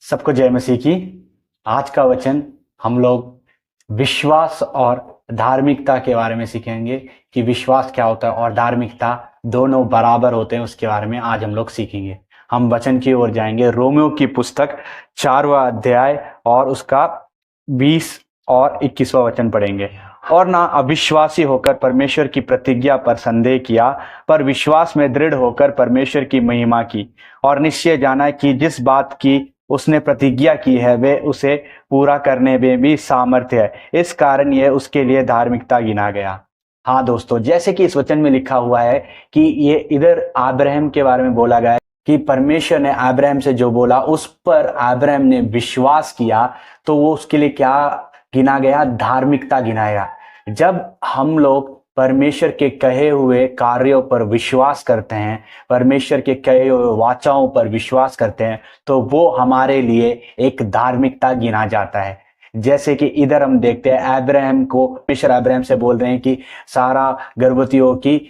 सबको जय मसीह की। आज का वचन हम लोग विश्वास और धार्मिकता के बारे में सीखेंगे कि विश्वास क्या होता है और धार्मिकता दोनों बराबर होते हैं, उसके बारे में आज हम लोग सीखेंगे। हम वचन की ओर जाएंगे। रोमियो की पुस्तक 4वां अध्याय और उसका 20 और 21वां वचन पढ़ेंगे। और ना अविश्वासी होकर परमेश्वर की प्रतिज्ञा पर संदेह किया, पर विश्वास में दृढ़ होकर परमेश्वर की महिमा की, और निश्चय जाना कि जिस बात की उसने प्रतिज्ञा की है वे उसे पूरा करने में भी सामर्थ्य है। इस कारण यह उसके लिए धार्मिकता गिना गया। हाँ दोस्तों, जैसे कि इस वचन में लिखा हुआ है कि ये इधर अब्राहम के बारे में बोला गया है कि परमेश्वर ने अब्राहम से जो बोला उस पर अब्राहम ने विश्वास किया, तो वो उसके लिए क्या गिना गया? धार्मिकता गिनाया। जब हम लोग परमेश्वर के कहे हुए कार्यों पर विश्वास करते हैं, परमेश्वर के कहे हुए वाचाओं पर विश्वास करते हैं, तो वो हमारे लिए एक धार्मिकता गिना जाता है। जैसे कि इधर हम देखते हैं अब्राहम को, परमेश्वर अब्राहम से बोल रहे हैं कि सारा गर्भवतियों की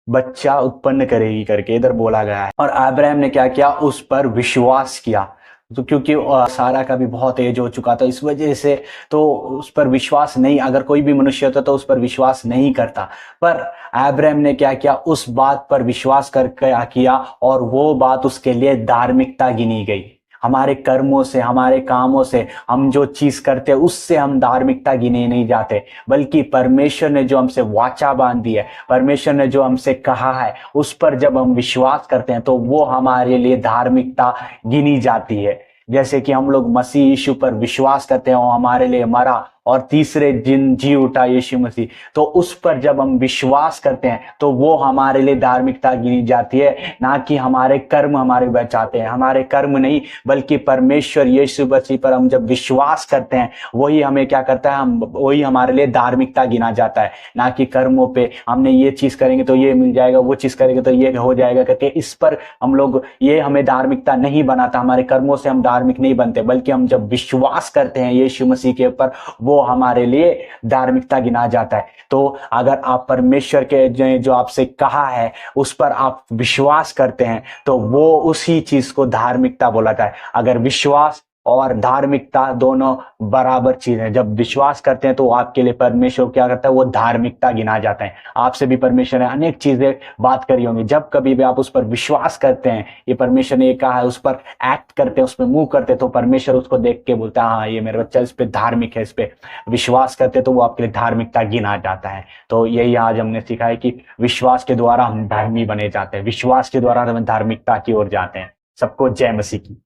बच्चा उत्पन्न करेगी करके इधर बोला गया है, और अब्राहम ने क्या किया? उस पर विश्वास किया। तो क्योंकि सारा का भी बहुत एज हो चुका था, इस वजह से तो उस पर विश्वास नहीं, अगर कोई भी मनुष्य होता तो उस पर विश्वास नहीं करता। पर अब्राहम ने क्या किया? उस बात पर विश्वास कर क्या किया, और वो बात उसके लिए धार्मिकता गिनी गई। हमारे कर्मों से, हमारे कामों से, हम जो चीज करते हैं उससे हम धार्मिकता गिने नहीं जाते, बल्कि परमेश्वर ने जो हमसे वाचा बांधी है, परमेश्वर ने जो हमसे कहा है, उस पर जब हम विश्वास करते हैं तो वो हमारे लिए धार्मिकता गिनी जाती है। जैसे कि हम लोग मसीह यीशु पर विश्वास करते हैं, वो हमारे लिए मरा और तीसरे दिन जी उठा यीशु मसीह, तो उस पर जब हम विश्वास करते हैं तो वो हमारे लिए धार्मिकता गिनी जाती है। ना कि हमारे कर्म हमारे बचाते हैं, हमारे कर्म नहीं, बल्कि परमेश्वर यीशु मसीह पर हम जब विश्वास करते हैं वही हमें क्या करता है? हम वही हमारे लिए धार्मिकता गिना जाता है। ना कि कर्मों पे हमने ये चीज करेंगे तो ये मिल जाएगा, वो चीज करेंगे तो ये हो जाएगा करके इस पर हम लोग, ये हमें धार्मिकता नहीं बनाता। हमारे कर्मों से हम धार्मिक नहीं बनते, बल्कि हम जब विश्वास करते हैं यीशु मसीह के ऊपर, वो हमारे लिए धार्मिकता गिना जाता है। तो अगर आप परमेश्वर के जो आपसे कहा है उस पर आप विश्वास करते हैं तो वो उसी चीज को धार्मिकता बोला जाता है। अगर विश्वास और धार्मिकता दोनों बराबर चीज है, जब विश्वास करते हैं तो आपके लिए परमेश्वर क्या करता है? वो धार्मिकता गिना जाता है। आपसे भी परमेश्वर ने अनेक चीजें बात करी होंगी, जब कभी भी आप उस पर विश्वास करते हैं, ये परमेश्वर ने ये कहा है, उस पर एक्ट करते हैं, उस पर मूव करते हैं, तो परमेश्वर उसको देख के बोलता है हाँ ये मेरा बच्चा इस पे धार्मिक है, इस पे विश्वास करते हैं, तो वो आपके लिए धार्मिकता गिना जाता है। तो यही आज हमने सीखा है कि विश्वास के द्वारा हम धर्मी बने जाते हैं, विश्वास के द्वारा हम धार्मिकता की ओर जाते हैं। सबको जय मसीह की।